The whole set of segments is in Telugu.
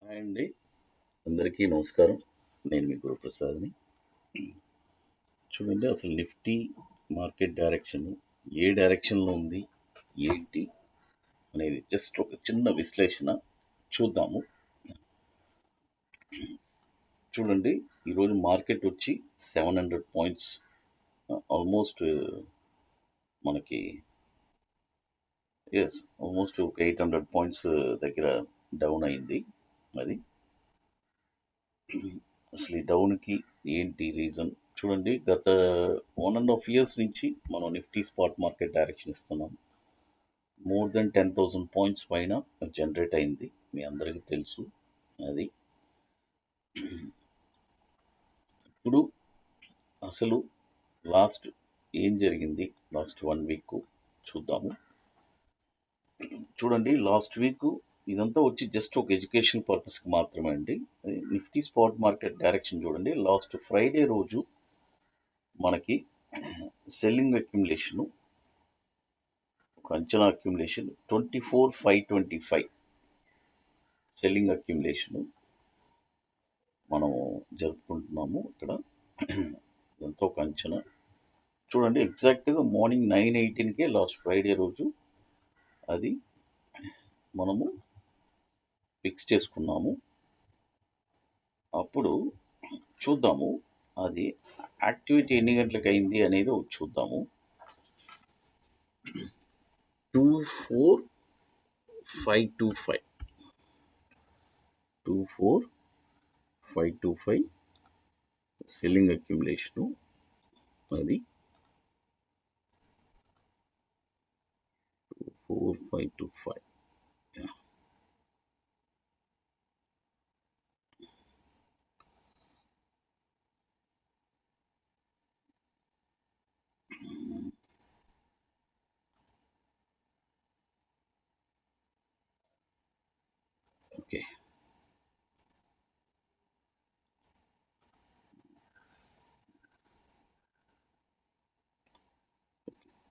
హాయ్ అండి. అందరికీ నమస్కారం. నేను మీ గురుప్రసాద్‌ని. చూడండి అసలు నిఫ్టీ మార్కెట్ డైరెక్షన్ ఏ డైరెక్షన్‌లో ఉంది? ఏంటి? అనేది జస్ట్ ఒక చిన్న విశ్లేషణ చూద్దాము. చూడండి ఈరోజు మార్కెట్ వచ్చి 700 పాయింట్స్ ఆల్మోస్ట్ మనకి ఆల్మోస్ట్ ఒక 800 పాయింట్స్ దగ్గర డౌన్ అయింది. అది అసలు ఈ డౌన్‌కి ఏంటి రీజన్? చూడండి గత 1½ ఇయర్స్ నుంచి మనం నిఫ్టీ స్పాట్ మార్కెట్ డైరెక్షన్ ఇస్తున్నాం. మోర్ దెన్ 10,000 పాయింట్స్ పైన జనరేట్ అయింది. మీ అందరికీ తెలుసు అది. ఇప్పుడు అసలు లాస్ట్ ఏం జరిగింది? లాస్ట్ 1 వీక్ చూద్దాము. చూడండి లాస్ట్ వీక్ ఇదంతా వచ్చి జస్ట్ ఒక ఎడ్యుకేషన్ పర్పస్‌కి మాత్రమే అండి. నిఫ్టీ స్పాట్ మార్కెట్ డైరెక్షన్ చూడండి. లాస్ట్ ఫ్రైడే రోజు మనకి సెల్లింగ్ అక్యుములేషను ఒక అంచనా అక్యుములేషన్ 24,525 సెల్లింగ్ అక్యుములేషను మనము జరుపుకుంటున్నాము ఇక్కడ. ఎంతో ఒక అంచనా చూడండి ఎగ్జాక్ట్గా మార్నింగ్ 9:18కే లాస్ట్ ఫ్రైడే రోజు అది మనము ఫిక్స్ చేసుకున్నాము. అప్పుడు చూద్దాము అది యాక్టివిటీ ఎన్ని గంటలకు అయింది అనేది చూద్దాము. 24,525 సెల్లింగ్ అక్యుములేషను అది 4,525. ఓకే,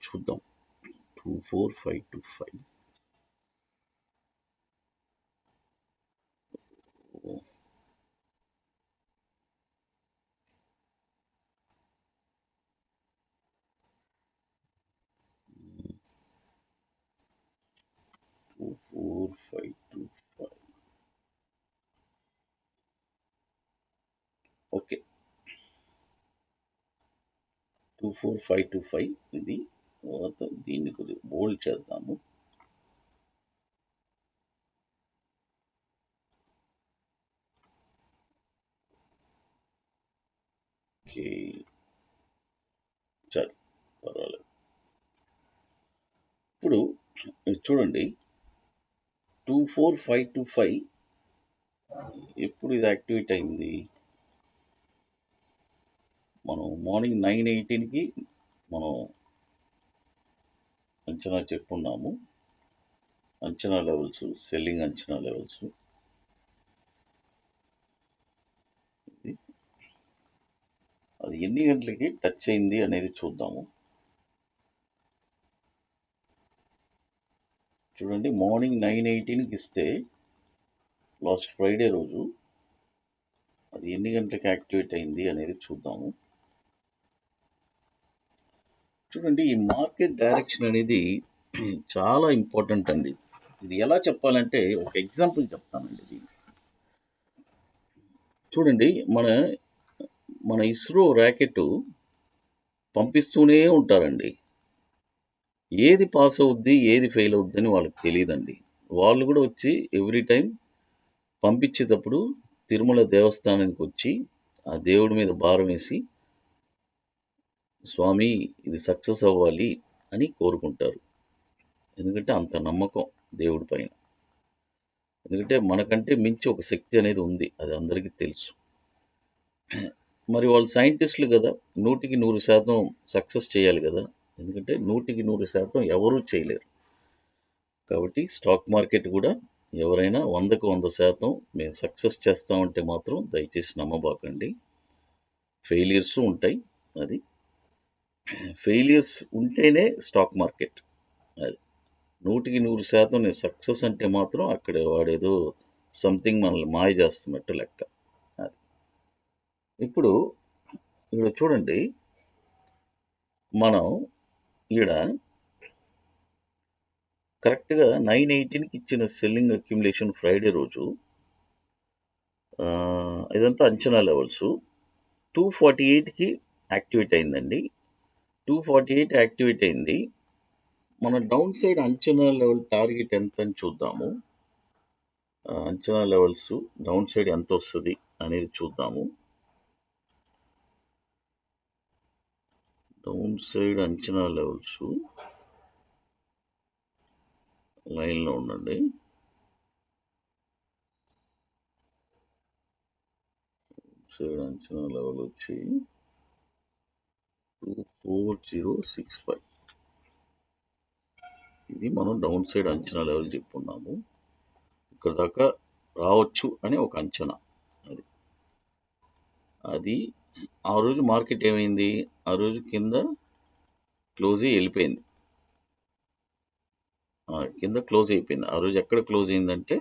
చూద్దాం. 24,525 24,525. ఓకే, 24,525 ఇది. తర్వాత దీన్ని కొద్దిగా బోల్డ్ చేద్దాము. ఓకే, సరే పర్వాలేదు. ఇప్పుడు చూడండి 24,525 ఎప్పుడు ఇది యాక్టివేట్ అయింది? మనం మార్నింగ్ 9:18కి మనం అంచనా చెప్పున్నాము. అంచనా లెవెల్స్, సెల్లింగ్ అంచనా లెవెల్స్. అది ఎన్ని గంటలకి టచ్ అయింది అనేది చూద్దాము. చూడండి మార్నింగ్ 9:18కి ఇస్తే లాస్ట్ ఫ్రైడే రోజు అది ఎన్ని గంటలకి యాక్టివేట్ అయింది అనేది చూద్దాము. చూడండి ఈ మార్కెట్ డైరెక్షన్ అనేది చాలా ఇంపార్టెంట్ అండి. ఇది ఎలా చెప్పాలంటే ఒక ఎగ్జాంపుల్ చెప్తానండి దీన్ని. చూడండి మన ఇస్రో ర్యాకెట్ పంపిస్తూనే ఉంటారండి. ఏది పాస్ అవుద్ది ఏది ఫెయిల్ అవుద్ది అని వాళ్ళకి తెలియదండి. వాళ్ళు కూడా వచ్చి ఎవ్రీ టైం పంపించేటప్పుడు తిరుమల దేవస్థానానికి వచ్చి ఆ దేవుడి మీద భారం వేసి స్వామి ఇది సక్సెస్ అవ్వాలి అని కోరుకుంటారు. ఎందుకంటే అంత నమ్మకం దేవుడి పైన. ఎందుకంటే మనకంటే మించి ఒక శక్తి అనేది ఉంది, అది అందరికీ తెలుసు. మరి వాళ్ళు సైంటిస్టులు కదా, 100% సక్సెస్ చేయాలి కదా. ఎందుకంటే 100% ఎవరూ చేయలేరు. కాబట్టి స్టాక్ మార్కెట్ కూడా ఎవరైనా 100కు 100% మేము సక్సెస్ చేస్తామంటే మాత్రం దయచేసి నమ్మబాకండి. ఫెయిలియర్స్ ఉంటాయి. అది ఫెయిలియర్స్ ఉంటేనే స్టాక్ మార్కెట్. అది 100కి 100% నేను సక్సెస్ అంటే మాత్రం అక్కడ వాడేదో సంథింగ్ మనల్ని మాయ చేస్తున్నట్టు లెక్క. అది ఇప్పుడు ఇక్కడ చూడండి, మనం ఈడ కరెక్ట్గా 9:18కి ఇచ్చిన సెల్లింగ్ అక్యుములేషన్ ఫ్రైడే రోజు ఇదంతా అంచనా లెవెల్స్ 248కి యాక్టివేట్ అయిందండి. 248 యాక్టివేట్ అయింది. మన డౌన్ సైడ్ అంచనా లెవెల్ టార్గెట్ ఎంత అని చూద్దాము. అంచనా లెవెల్స్ డౌన్ సైడ్ ఎంత వస్తుంది అనేది చూద్దాము. డౌన్ సైడ్ అంచనా లెవెల్స్ లైన్లో ఉండండి. సైడ్ అంచనా లెవెల్ వచ్చి 24065. ఇది మనం డౌన్ సైడ్ అంచనా లెవెల్ చెప్పుకున్నాము. ఇక్కడ దాకా రావచ్చు అని ఒక అంచనా. అది ఆ రోజు మార్కెట్ ఏమైంది, ఆ రోజు కింద క్లోజ్ అయ్యి వెళ్ళిపోయింది. కింద క్లోజ్ అయిపోయింది. ఆ రోజు ఎక్కడ క్లోజ్ అయిందంటే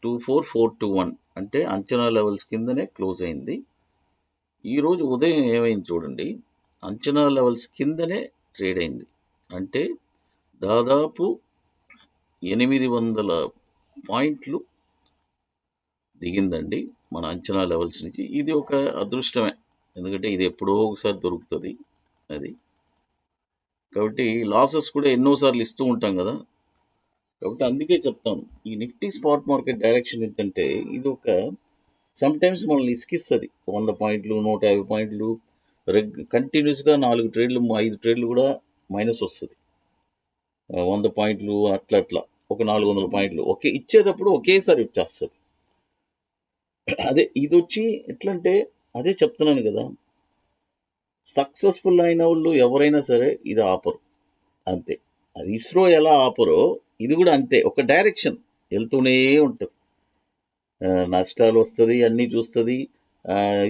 24421, అంటే అంచనా లెవెల్స్ కిందనే క్లోజ్ అయింది. ఈరోజు ఉదయం ఏమైంది చూడండి, అంచనా లెవెల్స్ కిందనే ట్రేడ్ అయింది. అంటే దాదాపు 800 పాయింట్లు దిగిందండి మన అంచనా లెవెల్స్ నుంచి. ఇది ఒక అదృష్టమే, ఎందుకంటే ఇది ఎప్పుడో ఒకసారి దొరుకుతుంది. అది కాబట్టి లాసెస్ కూడా ఎన్నోసార్లు ఇస్తూ ఉంటాం కదా. కాబట్టి అందుకే చెప్తాను, ఈ నిఫ్టీ స్పాట్ మార్కెట్ డైరెక్షన్ ఏంటంటే ఇది ఒక సమ్టైమ్స్ మనల్ని ఇసుకిస్తుంది. 100 పాయింట్లు 150 పాయింట్లు కంటిన్యూస్గా 4 ట్రేడ్లు 5 ట్రేడ్లు కూడా మైనస్ వస్తుంది. 100 పాయింట్లు అట్లా ఒక 400 పాయింట్లు ఇచ్చేటప్పుడు ఒకేసారి వచ్చేస్తుంది. అదే ఇది వచ్చి ఎట్లంటే అదే చెప్తున్నాను కదా, సక్సెస్ఫుల్ అయిన వాళ్ళు ఎవరైనా సరే ఇది ఆపరు, అంతే. అది ఇస్రో ఎలా ఆపరో ఇది కూడా అంతే, ఒక డైరెక్షన్ వెళ్తూనే ఉంటుంది. నష్టాలు వస్తుంది, అన్నీ చూస్తుంది.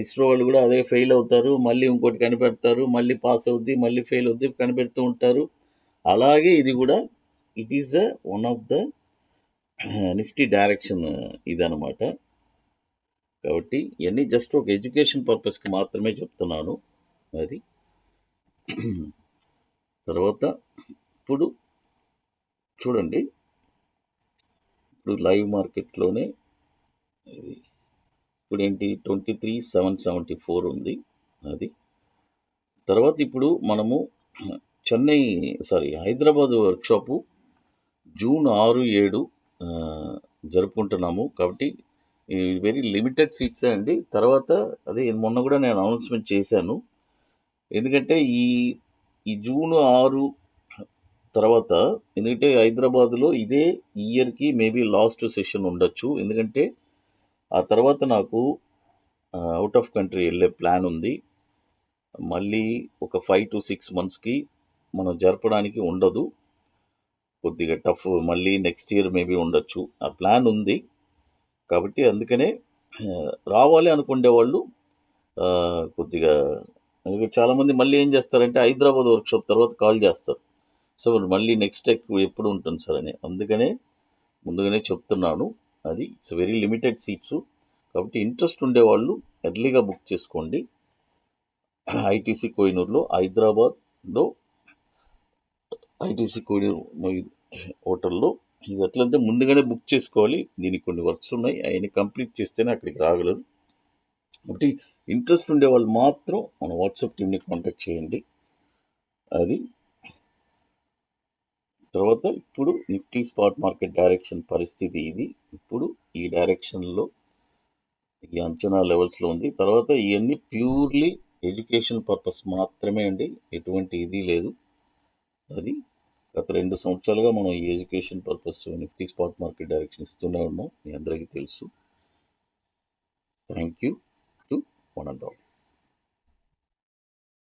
ఇస్రో వాళ్ళు కూడా అదే ఫెయిల్ అవుతారు, మళ్ళీ ఇంకోటి కనిపెడతారు, మళ్ళీ పాస్ అవుద్ది, మళ్ళీ ఫెయిల్ అవుద్ది, కనిపెడుతూ ఉంటారు. అలాగే ఇది కూడా it is one of the Nifty direction ఇదనమాట. కాబట్టి ఇవన్నీ జస్ట్ ఒక ఎడ్యుకేషన్ పర్పస్కి మాత్రమే చెప్తున్నాను. అది తర్వాత ఇప్పుడు చూడండి, ఇప్పుడు లైవ్ మార్కెట్లోనే ఇది ఇప్పుడు ఏంటి 23,774 ఉంది. అది తర్వాత ఇప్పుడు మనము హైదరాబాద్ వర్క్షాపు జూన్ 6, 7 జరుపుకుంటున్నాము. కాబట్టి వెరీ లిమిటెడ్ సీట్సే అండి. తర్వాత అదే మొన్న కూడా నేను అనౌన్స్మెంట్ చేశాను. ఎందుకంటే ఈ జూన్ 6 తర్వాత, ఎందుకంటే హైదరాబాద్లో ఇదే ఇయర్కి మేబీ లాస్ట్ సెషన్ ఉండొచ్చు. ఎందుకంటే ఆ తర్వాత నాకు అవుట్ ఆఫ్ కంట్రీ వెళ్ళే ప్లాన్ ఉంది. మళ్ళీ ఒక 5 to 6 monthsకి మనం జరపడానికి ఉండదు, కొద్దిగా టఫ్. మళ్ళీ నెక్స్ట్ ఇయర్ మేబీ ఉండొచ్చు, ఆ ప్లాన్ ఉంది. కాబట్టి అందుకనే రావాలి అనుకునే వాళ్ళు కొద్దిగా, చాలామంది మళ్ళీ ఏం చేస్తారంటే హైదరాబాద్ వర్క్షాప్ తర్వాత కాల్ చేస్తారు, సో మళ్ళీ నెక్స్ట్ ఎప్పుడు ఉంటుంది సార్ అని. అందుకనే ముందుగానే చెప్తున్నాను. అది ఇట్స్ వెరీ లిమిటెడ్ సీట్స్. కాబట్టి ఇంట్రెస్ట్ ఉండేవాళ్ళు ఎర్లీగా బుక్ చేసుకోండి. ఐటీసీ కోహినూర్లో, హైదరాబాద్లో ఐటీసీ కోహినూర్ హోటల్లో. ఇది ఎట్లంటే ముందుగానే బుక్ చేసుకోవాలి. దీనికి కొన్ని వర్క్స్ ఉన్నాయి, అవన్నీ కంప్లీట్ చేస్తేనే అక్కడికి రాగలరు. కాబట్టి ఇంట్రెస్ట్ ఉండే వాళ్ళు మాత్రం మన వాట్సాప్ టీమ్ని కాంటాక్ట్ చేయండి. అది తర్వాత ఇప్పుడు నిఫ్టీ స్పాట్ మార్కెట్ డైరెక్షన్ పరిస్థితి ఇది. ఇప్పుడు ఈ డైరెక్షన్లో ఈ అంచనా లెవెల్స్లో ఉంది. తర్వాత ఇవన్నీ ప్యూర్లీ ఎడ్యుకేషన్ పర్పస్ మాత్రమే అండి, ఎటువంటి ఇది లేదు. అది గత 2 సంవత్సరాలుగా మనం ఈ education purpose Nifty spot market direction ఇస్తూనే ఉన్నాం, మీ అందరికీ తెలుసు. Thank you to one and all.